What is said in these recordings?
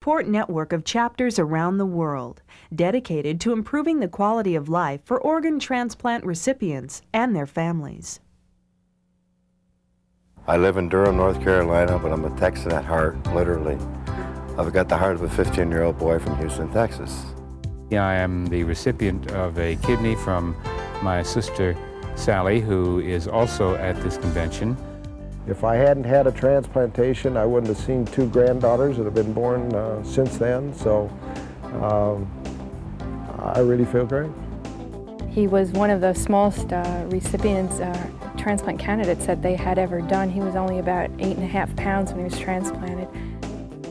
support network of chapters around the world, dedicated to improving the quality of life for organ transplant recipients and their families. I live in Durham, North Carolina, but I'm a Texan at heart, literally. I've got the heart of a 15-year-old boy from Houston, Texas. I am the recipient of a kidney from my sister Sally, who is also at this convention. If I hadn't had a transplantation, I wouldn't have seen two granddaughters that have been born since then, so I really feel great. He was one of the smallest recipients, transplant candidates that they had ever done. He was only about 8.5 pounds when he was transplanted.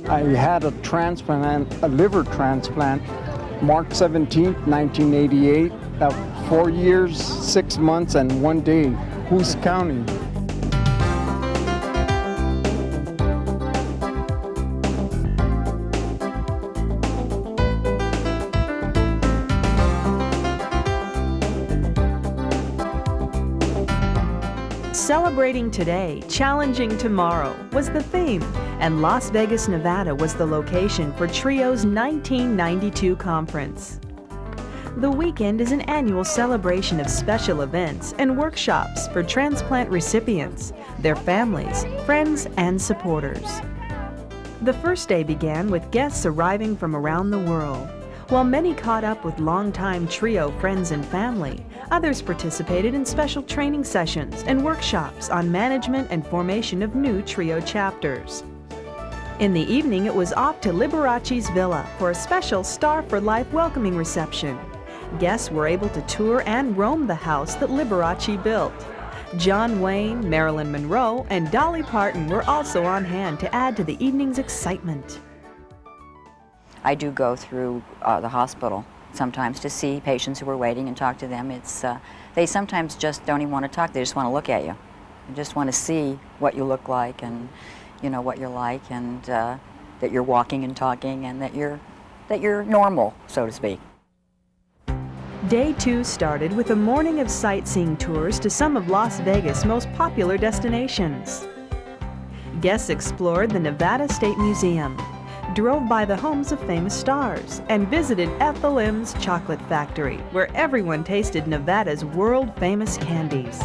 I had a transplant, a liver transplant, March 17, 1988, 4 years, 6 months, and 1 day. Who's counting? Celebrating today, challenging tomorrow was the theme, and Las Vegas, Nevada was the location for TRIO's 1992 conference. The weekend is an annual celebration of special events and workshops for transplant recipients, their families, friends, and supporters. The first day began with guests arriving from around the world. While many caught up with longtime TRIO friends and family, others participated in special training sessions and workshops on management and formation of new TRIO chapters. In the evening, it was off to Liberace's villa for a special Star for Life welcoming reception. Guests were able to tour and roam the house that Liberace built. John Wayne, Marilyn Monroe, and Dolly Parton were also on hand to add to the evening's excitement. I do go through the hospital sometimes to see patients who are waiting and talk to them. They sometimes just don't even want to talk, they just want to look at you. They just want to see what you look like and what you're like, and that you're walking and talking and that you're normal, so to speak. Day 2 started with a morning of sightseeing tours to some of Las Vegas' most popular destinations. Guests explored the Nevada State Museum, drove by the homes of famous stars, and visited Ethel M's Chocolate Factory, where everyone tasted Nevada's world-famous candies.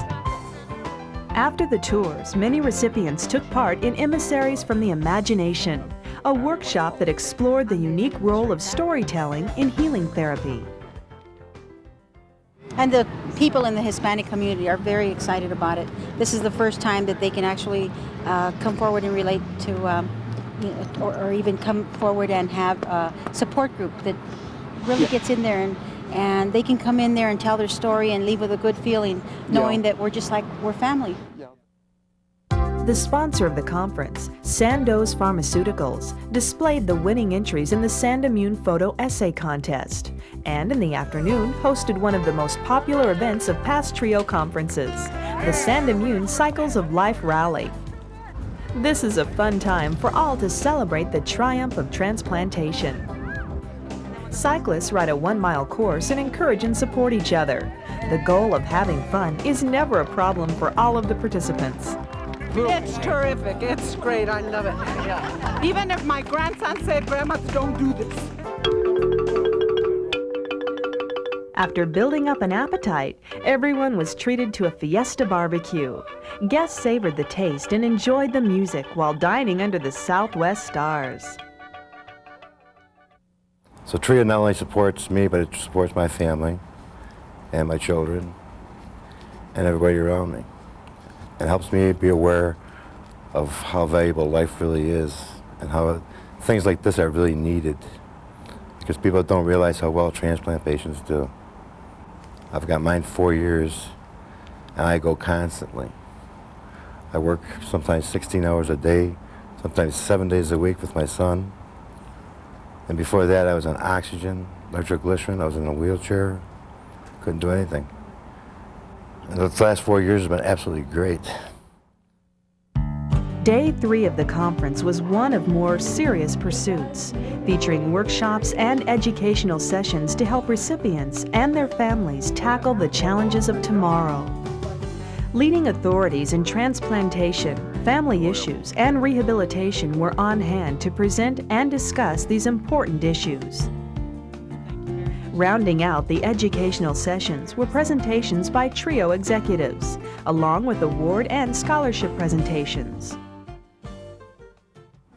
After the tours, many recipients took part in Emissaries from the Imagination, a workshop that explored the unique role of storytelling in healing therapy. And the people in the Hispanic community are very excited about it. This is the first time that they can actually come forward and relate to or even come forward and have a support group that really gets in there, and they can come in there and tell their story and leave with a good feeling, knowing that we're family. The sponsor of the conference, Sandoz Pharmaceuticals, displayed the winning entries in the Sandimune Photo Essay Contest, and in the afternoon hosted one of the most popular events of past TRIO conferences, the Sandimune Cycles of Life Rally. This is a fun time for all to celebrate the triumph of transplantation. Cyclists ride a 1-mile course and encourage and support each other. The goal of having fun is never a problem for all of the participants. It's terrific. It's great. I love it. Yeah. Even if my grandson said, "Grandma, don't do this." After building up an appetite, everyone was treated to a fiesta barbecue. Guests savored the taste and enjoyed the music while dining under the Southwest stars. So TRIO not only supports me, but it supports my family and my children and everybody around me. It helps me be aware of how valuable life really is and how things like this are really needed, because people don't realize how well transplant patients do. I've got mine 4 years, and I go constantly. I work sometimes 16 hours a day, sometimes 7 days a week with my son. And before that, I was on oxygen, nitroglycerin, I was in a wheelchair, couldn't do anything. And the last 4 years have been absolutely great. Day 3 of the conference was one of more serious pursuits, featuring workshops and educational sessions to help recipients and their families tackle the challenges of tomorrow. Leading authorities in transplantation, family issues, and rehabilitation were on hand to present and discuss these important issues. Rounding out the educational sessions were presentations by TRIO executives, along with award and scholarship presentations.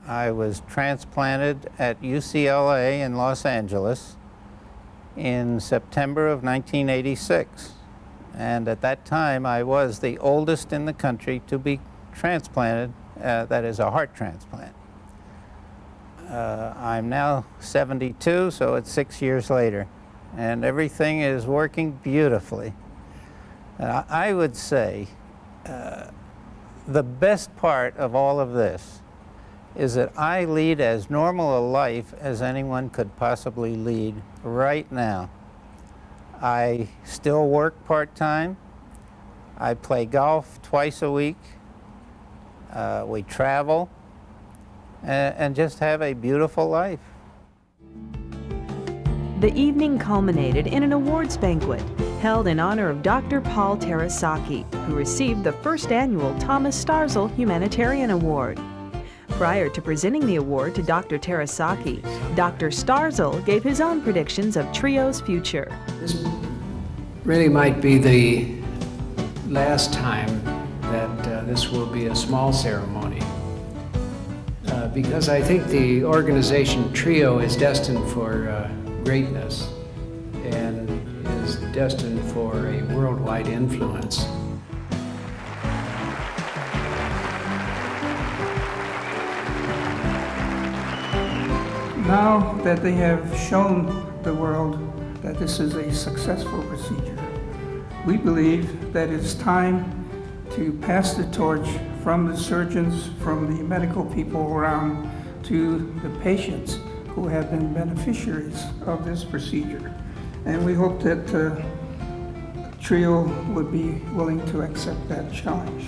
I was transplanted at UCLA in Los Angeles in September of 1986. And at that time, I was the oldest in the country to be transplanted, that is a heart transplant. I'm now 72, so it's 6 years later, and everything is working beautifully. I would say the best part of all of this is that I lead as normal a life as anyone could possibly lead right now. I still work part-time. I play golf twice a week. We travel and just have a beautiful life. The evening culminated in an awards banquet held in honor of Dr. Paul Terasaki, who received the first annual Thomas Starzl Humanitarian Award. Prior to presenting the award to Dr. Terasaki, Dr. Starzl gave his own predictions of TRIO's future. This really might be the last time that this will be a small ceremony, because I think the organization TRIO is destined for greatness and is destined for a worldwide influence. Now that they have shown the world that this is a successful procedure, we believe that it's time to pass the torch from the surgeons, from the medical people around, to the patients who have been beneficiaries of this procedure. And we hope that TRIO would be willing to accept that challenge.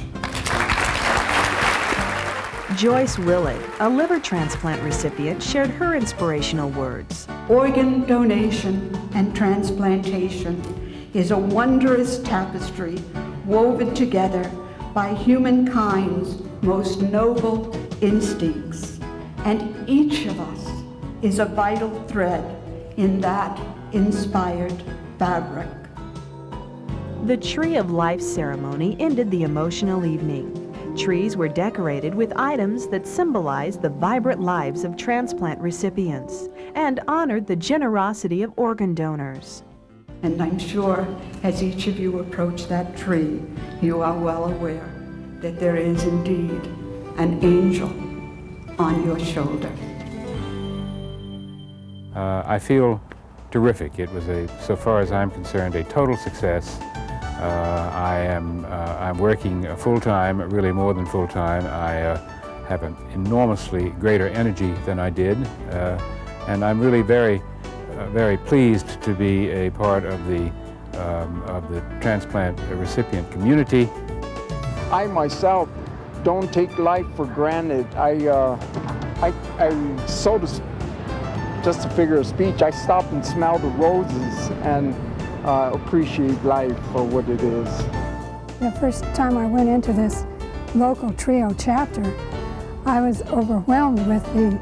Joyce Willett, a liver transplant recipient, shared her inspirational words. Organ donation and transplantation is a wondrous tapestry woven together by humankind's most noble instincts, and each of us is a vital thread in that inspired fabric. The Tree of Life ceremony ended the emotional evening. Trees were decorated with items that symbolized the vibrant lives of transplant recipients and honored the generosity of organ donors. And I'm sure as each of you approach that tree, you are well aware that there is indeed an angel on your shoulder. I feel terrific. It was, so far as I'm concerned, a total success. I'm working full-time, really more than full-time. I have an enormously greater energy than I did, and I'm really very pleased to be a part of the transplant recipient community. I myself don't take life for granted. Just a figure of speech, I stop and smell the roses and appreciate life for what it is. The first time I went into this local TRIO chapter, I was overwhelmed with the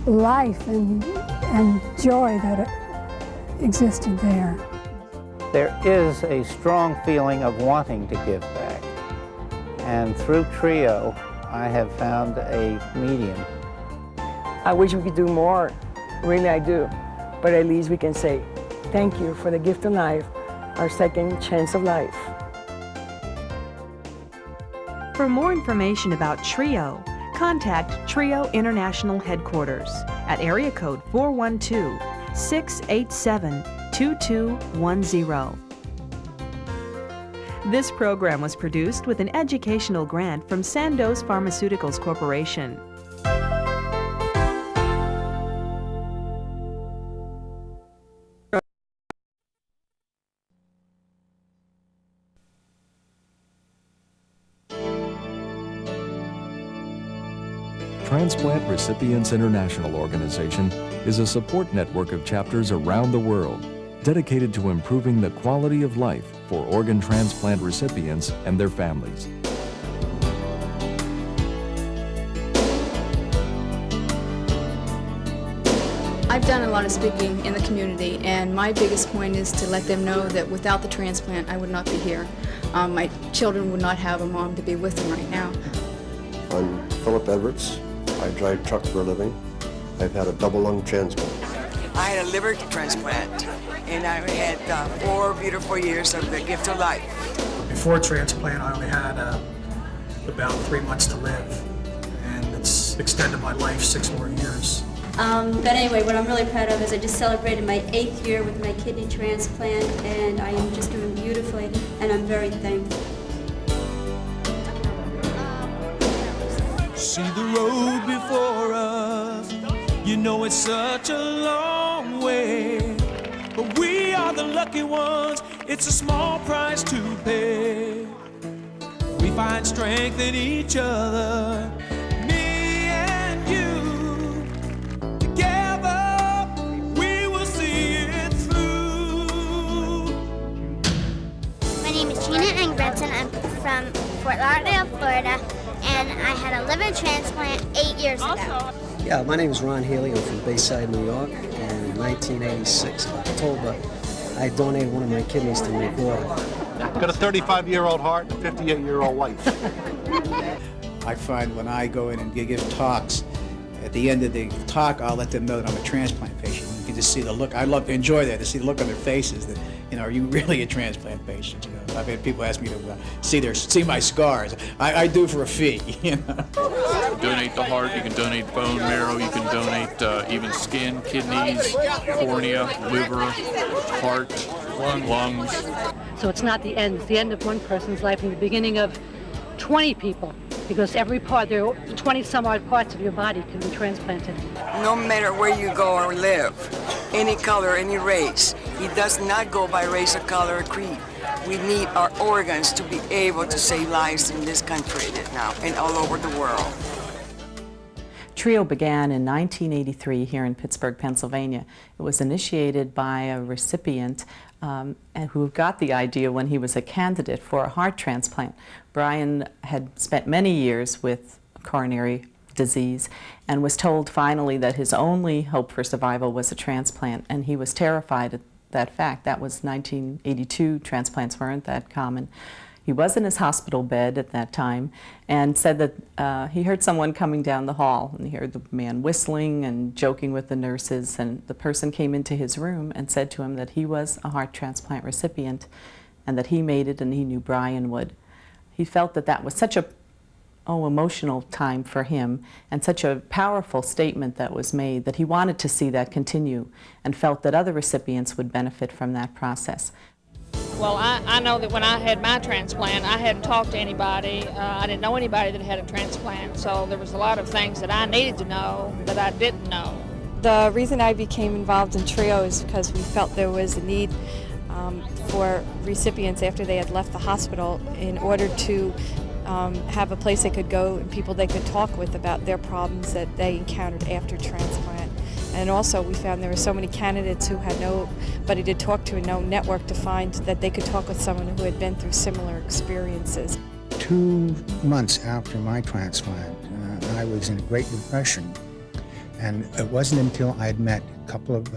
life and joy that existed there. There is a strong feeling of wanting to give back. And through TRIO, I have found a medium. I wish we could do more. Really, I do. But at least we can say, thank you for the gift of life, our second chance of life. For more information about TRIO, contact TRIO International Headquarters at area code 412-687-2210. This program was produced with an educational grant from Sandoz Pharmaceuticals Corporation. Transplant Recipients International Organization is a support network of chapters around the world dedicated to improving the quality of life for organ transplant recipients and their families. I've done a lot of speaking in the community, and my biggest point is to let them know that without the transplant, I would not be here. My children would not have a mom to be with them right now. I'm Philip Edwards. I drive truck for a living. I've had a double lung transplant. I had a liver transplant, and I had 4 beautiful years of the gift of life. Before transplant, I only had about 3 months to live, and it's extended my life 6 more years. But anyway, what I'm really proud of is I just celebrated my 8th year with my kidney transplant, and I am just doing beautifully, and I'm very thankful. See the road before us, you know it's such a long way, but we are the lucky ones, it's a small price to pay. We find strength in each other, me and you, together we will see it through. My name is Gina Engredson. I'm from Fort Lauderdale, Florida, and I had a liver transplant 8 years ago. Yeah, my name is Ron Healy. I'm from Bayside, New York, and in 1986, October, I donated one of my kidneys to my daughter. Got a 35-year-old heart and a 58-year-old wife. I find when I go in and give talks, at the end of the talk, I'll let them know that I'm a transplant patient. You can just see the look. I love to enjoy that, to see the look on their faces that, you know, are you really a transplant patient? You know, I've had people ask me to see my scars. I do for a fee, you know. Donate the heart, you can donate bone marrow, you can donate even skin, kidneys, cornea, liver, heart, lungs. So it's not the end, it's the end of one person's life and the beginning of 20 people, because every part, there are 20 some odd parts of your body can be transplanted. No matter where you go or live, any color, any race, it does not go by race or color or creed. We need our organs to be able to save lives in this country now and all over the world. TRIO began in 1983 here in Pittsburgh, Pennsylvania. It was initiated by a recipient who got the idea when he was a candidate for a heart transplant. Brian had spent many years with coronary disease and was told finally that his only hope for survival was a transplant, and he was terrified at that fact. That was 1982. Transplants weren't that common. He was in his hospital bed at that time and said that he heard someone coming down the hall, and he heard the man whistling and joking with the nurses, and the person came into his room and said to him that he was a heart transplant recipient and that he made it and he knew Brian would. He felt that that was such a emotional time for him and such a powerful statement that was made that he wanted to see that continue and felt that other recipients would benefit from that process. Well, I know that when I had my transplant, I hadn't talked to anybody. I didn't know anybody that had a transplant, so there was a lot of things that I needed to know that I didn't know. The reason I became involved in TRIO is because we felt there was a need for recipients after they had left the hospital in order to have a place they could go and people they could talk with about their problems that they encountered after transplant. And also we found there were so many candidates who had nobody to talk to and no network to find that they could talk with someone who had been through similar experiences. 2 months after my transplant, I was in a Great Depression, and it wasn't until I had met a couple of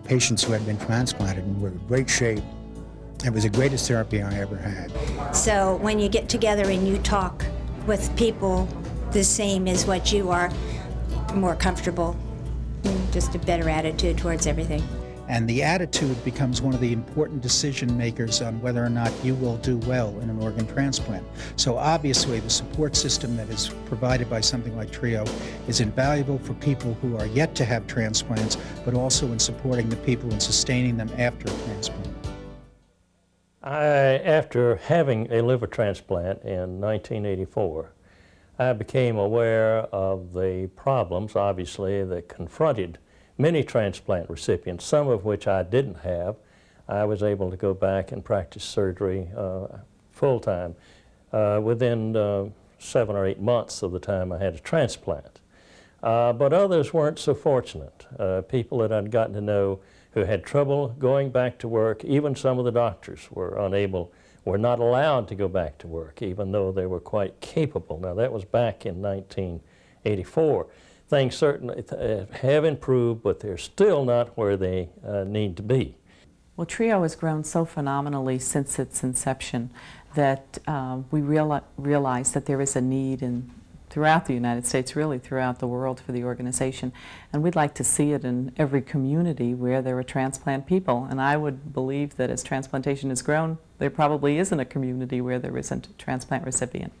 patients who had been transplanted and were in great shape. It was the greatest therapy I ever had. So when you get together and you talk with people the same as what you are, more comfortable, just a better attitude towards everything. And the attitude becomes one of the important decision makers on whether or not you will do well in an organ transplant. So obviously the support system that is provided by something like TRIO is invaluable for people who are yet to have transplants, but also in supporting the people and sustaining them after a transplant. After having a liver transplant in 1984, I became aware of the problems, obviously, that confronted many transplant recipients, some of which I didn't have. I was able to go back and practice surgery full-time within 7 or 8 months of the time I had a transplant. But others weren't so fortunate. People that I'd gotten to know who had trouble going back to work, even some of the doctors were not allowed to go back to work, even though they were quite capable. Now, that was back in 1984. things certainly have improved, but they're still not where they need to be. Well, TRIO has grown so phenomenally since its inception that we realize that there is a need throughout the United States, really throughout the world, for the organization. And we'd like to see it in every community where there are transplant people. And I would believe that as transplantation has grown, there probably isn't a community where there isn't a transplant recipient.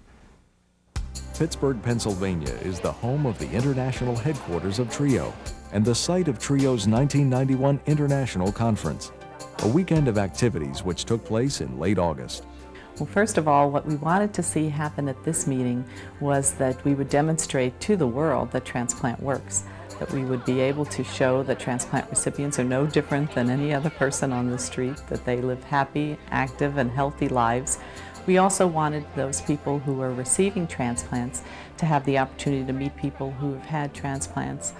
Pittsburgh, Pennsylvania is the home of the international headquarters of TRIO and the site of TRIO's 1991 International Conference, a weekend of activities which took place in late August. Well, first of all, what we wanted to see happen at this meeting was that we would demonstrate to the world that transplant works, that we would be able to show that transplant recipients are no different than any other person on the street, that they live happy, active, and healthy lives. We also wanted those people who are receiving transplants to have the opportunity to meet people who have had transplants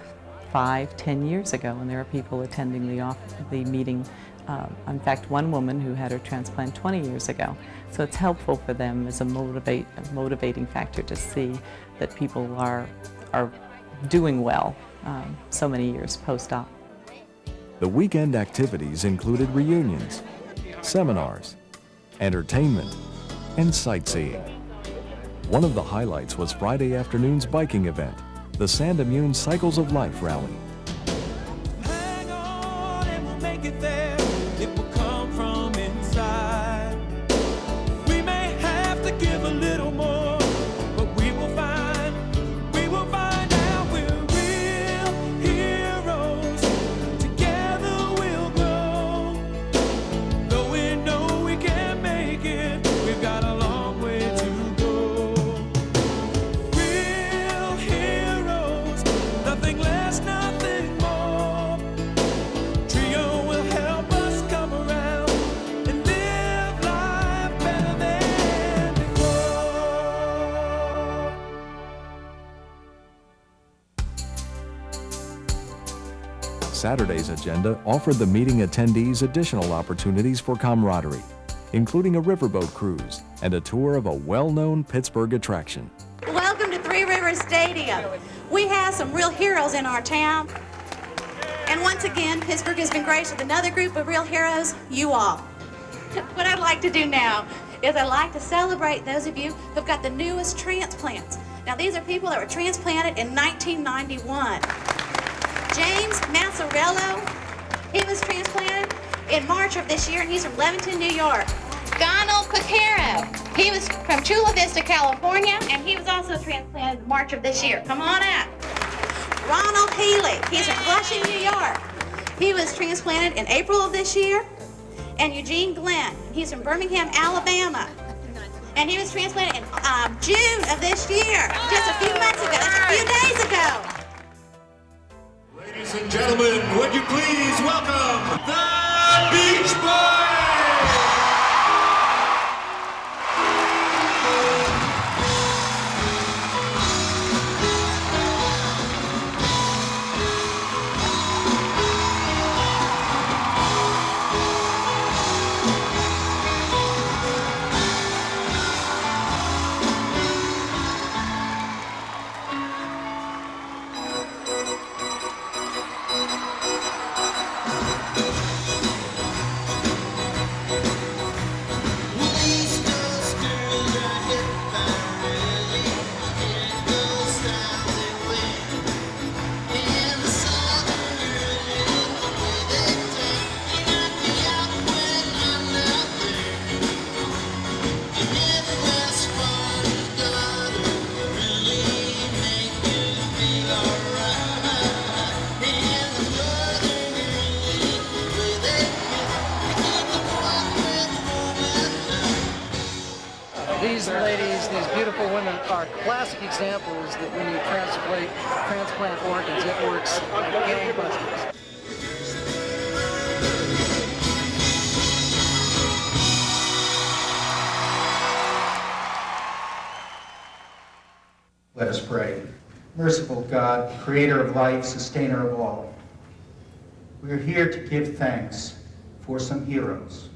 5, 10 years ago, and there are people attending the meeting. In fact, one woman who had her transplant 20 years ago. So it's helpful for them as a motivating factor to see that people are doing well so many years post-op. The weekend activities included reunions, seminars, entertainment, and sightseeing. One of the highlights was Friday afternoon's biking event, the Sandamune Cycles of Life Rally. Hang on and we'll make it there. It will come from inside. We may have to give a little more, but we will find out we're real heroes. Together we'll grow. Though we know we can make it, we've got a long way to go. Real heroes, nothing less, nothing more. TRIO will help us come around and live life better than before. Saturday's agenda offered the meeting attendees additional opportunities for camaraderie, including a riverboat cruise and a tour of a well-known Pittsburgh attraction. Welcome to Three Rivers Stadium. We have some real heroes in our town. And once again, Pittsburgh has been graced with another group of real heroes, you all. What I'd like to do now is I'd like to celebrate those of you who've got the newest transplants. Now, these are people that were transplanted in 1991. James Mazzarello, he was transplanted in March of this year, and he's from Leamington, New York. Donald Quacaro, he was from Chula Vista, California, and he was also transplanted in March of this year. Come on out. Ronald Healy, he's from Flushing, New York. He was transplanted in April of this year. And Eugene Glenn, he's from Birmingham, Alabama. And he was transplanted in June of this year, just a few months ago, just a few days ago. Ladies and gentlemen, would you please welcome the Beach Boys! These ladies, these beautiful women, are classic examples that when you transplant organs, it works like gangbusters. Let us pray. Merciful God, creator of life, sustainer of all, we are here to give thanks for some heroes,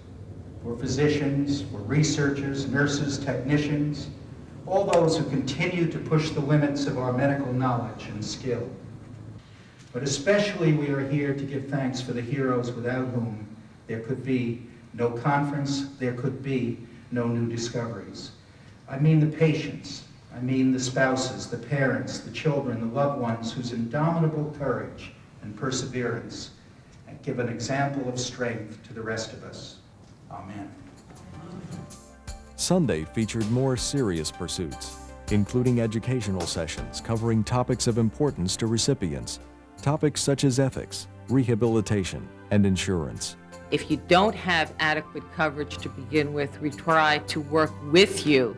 for physicians, for researchers, nurses, technicians, all those who continue to push the limits of our medical knowledge and skill. But especially we are here to give thanks for the heroes without whom there could be no conference, there could be no new discoveries. I mean the patients, I mean the spouses, the parents, the children, the loved ones whose indomitable courage and perseverance give an example of strength to the rest of us. Amen. Sunday featured more serious pursuits, including educational sessions covering topics of importance to recipients, topics such as ethics, rehabilitation, and insurance. If you don't have adequate coverage to begin with, we try to work with you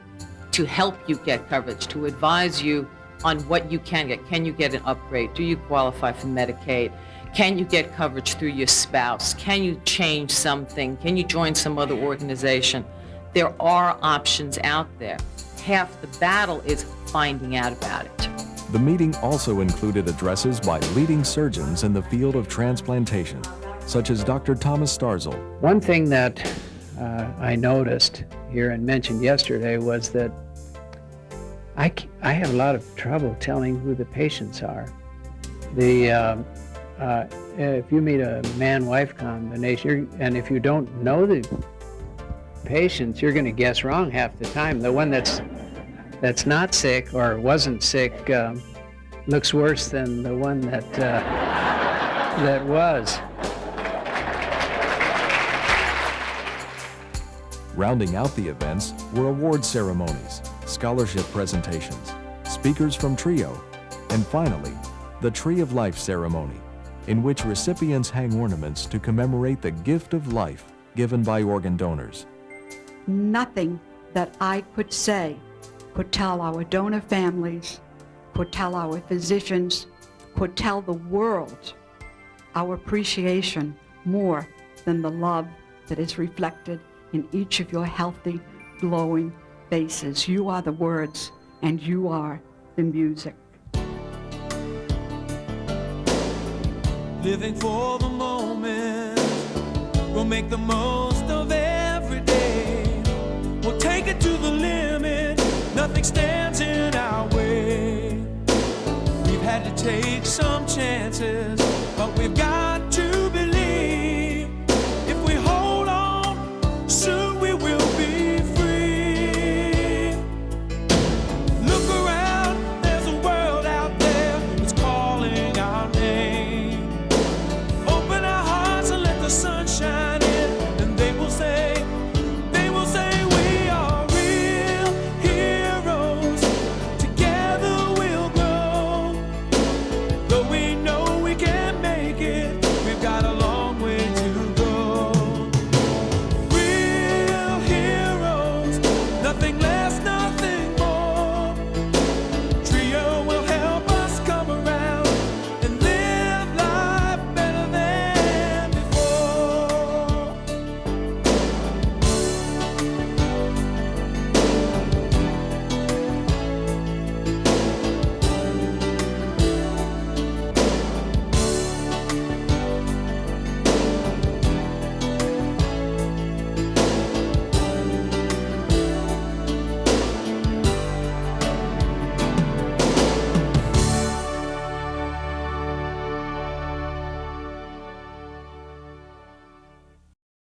to help you get coverage, to advise you on what you can get. Can you get an upgrade? Do you qualify for Medicaid? Can you get coverage through your spouse? Can you change something? Can you join some other organization? There are options out there. Half the battle is finding out about it. The meeting also included addresses by leading surgeons in the field of transplantation, such as Dr. Thomas Starzl. One thing that I noticed here and mentioned yesterday was that I have a lot of trouble telling who the patients are. If you meet a man-wife combination, and if you don't know the patients, you're going to guess wrong half the time. The one that's not sick or wasn't sick looks worse than the one that that was. Rounding out the events were award ceremonies, scholarship presentations, speakers from TRIO, and finally, the Tree of Life ceremony, in which recipients hang ornaments to commemorate the gift of life given by organ donors. Nothing that I could say could tell our donor families, could tell our physicians, could tell the world our appreciation more than the love that is reflected in each of your healthy, glowing faces. You are the words, and you are the music. Living for the moment, we'll make the most of every day. We'll take it to the limit, nothing stands in our way. We've had to take some chances, but we've got